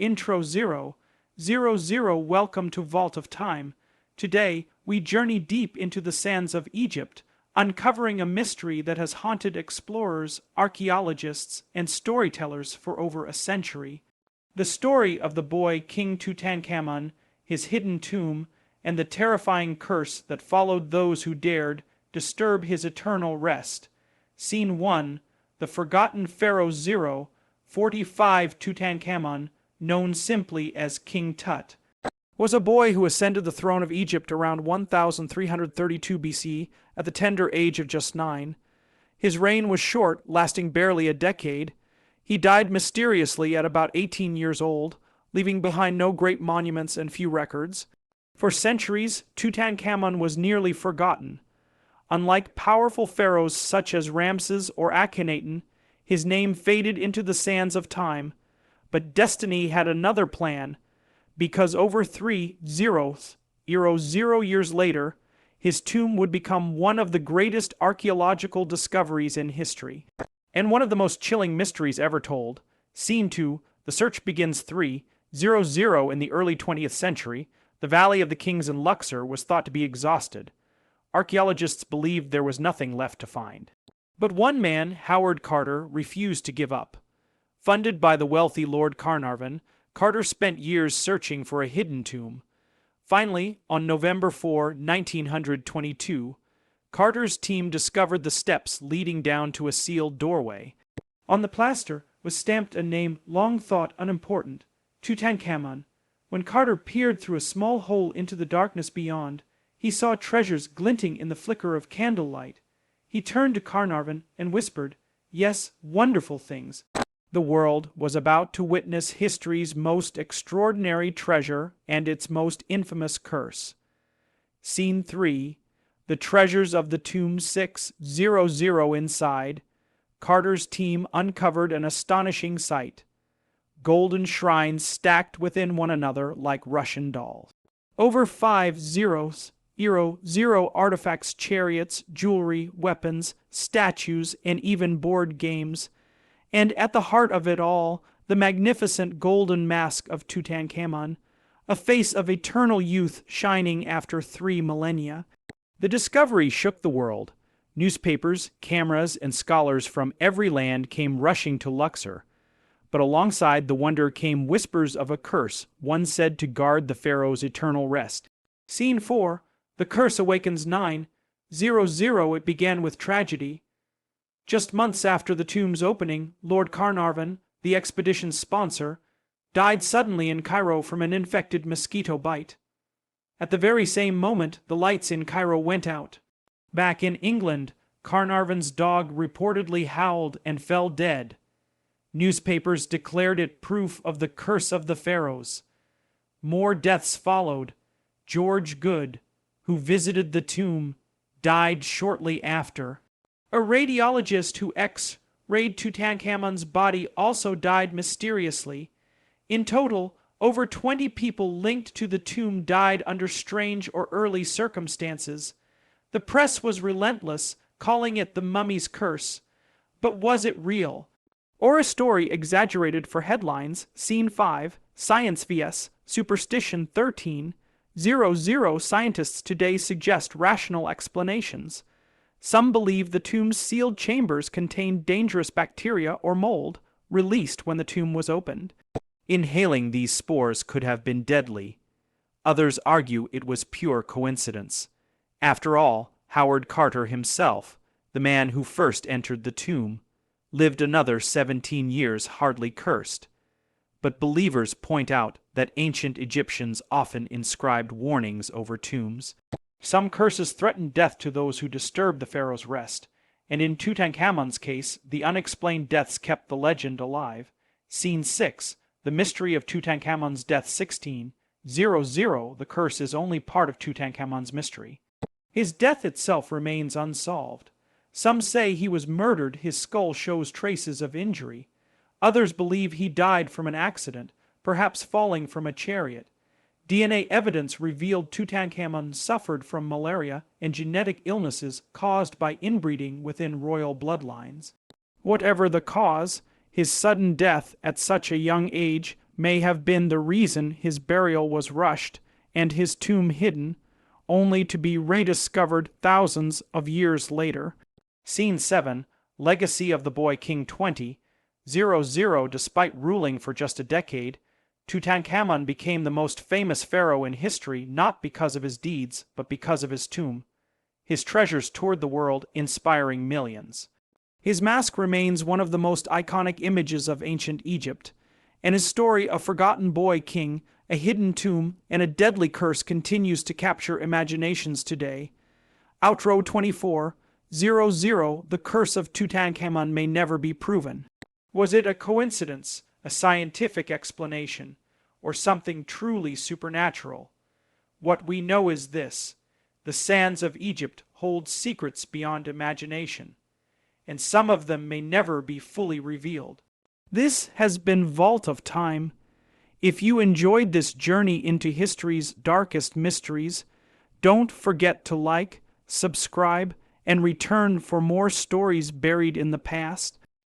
Intro 000. Welcome to Vault of Time. Today, we journey deep into the sands of Egypt, uncovering a mystery that has haunted explorers, archaeologists, and storytellers for over a century. The story of the boy King Tutankhamun, his hidden tomb, and the terrifying curse that followed those who dared disturb his eternal rest. Scene 1. The Forgotten Pharaoh 45 Tutankhamun, known simply as King Tut, was a boy who ascended the throne of Egypt around 1332 BC at the tender age of just 9. His reign was short, lasting barely a decade. He died mysteriously at about 18 years old, leaving behind no great monuments and few records. For centuries, Tutankhamun was nearly forgotten. Unlike powerful pharaohs such as Ramses or Akhenaten, his name faded into the sands of time. But destiny had another plan, because over 0 years later, his tomb would become one of the greatest archaeological discoveries in history, and one of the most chilling mysteries ever told. Scene 2, the search begins 300 in the early 20th century. The Valley of the Kings in Luxor was thought to be exhausted. Archaeologists believed there was nothing left to find. But one man, Howard Carter, refused to give up. Funded by the wealthy Lord Carnarvon, Carter spent years searching for a hidden tomb. Finally, on November 4, 1922, Carter's team discovered the steps leading down to a sealed doorway. On the plaster was stamped a name long thought unimportant, Tutankhamun. When Carter peered through a small hole into the darkness beyond, he saw treasures glinting in the flicker of candlelight. He turned to Carnarvon and whispered, "Yes, wonderful things." The world was about to witness history's most extraordinary treasure and its most infamous curse. Scene 3. The treasures of the tomb 600 inside. Carter's team uncovered an astonishing sight. Golden shrines stacked within one another like Russian dolls. Over 500 artifacts, chariots, jewelry, weapons, statues, and even board games. And at the heart of it all, the magnificent golden mask of Tutankhamun, a face of eternal youth shining after 3 millennia. The discovery shook the world. Newspapers, cameras, and scholars from every land came rushing to Luxor. But alongside the wonder came whispers of a curse, one said to guard the pharaoh's eternal rest. Scene 4. The curse awakens 900. It began with tragedy. Just months after the tomb's opening, Lord Carnarvon, the expedition's sponsor, died suddenly in Cairo from an infected mosquito bite. At the very same moment, the lights in Cairo went out. Back in England, Carnarvon's dog reportedly howled and fell dead. Newspapers declared it proof of the curse of the pharaohs. More deaths followed. George Good, who visited the tomb, died shortly after. A radiologist who X-rayed Tutankhamun's body also died mysteriously. In total, over 20 people linked to the tomb died under strange or early circumstances. The press was relentless, calling it the mummy's curse. But was it real? Or a story exaggerated for headlines? Scene 5, Science vs. Superstition 1300. Scientists today suggest rational explanations. Some believe the tomb's sealed chambers contained dangerous bacteria or mold, released when the tomb was opened. Inhaling these spores could have been deadly. Others argue it was pure coincidence. After all, Howard Carter himself, the man who first entered the tomb, lived another 17 years hardly cursed. But believers point out that ancient Egyptians often inscribed warnings over tombs. Some curses threatened death to those who disturbed the pharaoh's rest, and in Tutankhamun's case, the unexplained deaths kept the legend alive. Scene 6, the mystery of Tutankhamun's death 1600. The curse is only part of Tutankhamun's mystery. His death itself remains unsolved. Some say he was murdered. His skull shows traces of injury. Others believe he died from an accident, perhaps falling from a chariot. DNA evidence revealed Tutankhamun suffered from malaria and genetic illnesses caused by inbreeding within royal bloodlines. Whatever the cause, his sudden death at such a young age may have been the reason his burial was rushed and his tomb hidden, only to be rediscovered thousands of years later. Scene 7, Legacy of the Boy King 20:00. Despite ruling for just a decade, Tutankhamun became the most famous pharaoh in history not because of his deeds, but because of his tomb. His treasures toured the world, inspiring millions. His mask remains one of the most iconic images of ancient Egypt, and his story, a forgotten boy king, a hidden tomb, and a deadly curse continues to capture imaginations today. Outro 24:00. The curse of Tutankhamun may never be proven. Was it a coincidence, a scientific explanation, or something truly supernatural? What we know is this: the sands of Egypt hold secrets beyond imagination, and some of them may never be fully revealed. This has been Vault of Time. If you enjoyed this journey into history's darkest mysteries, don't forget to like, subscribe, and return for more stories buried in the past.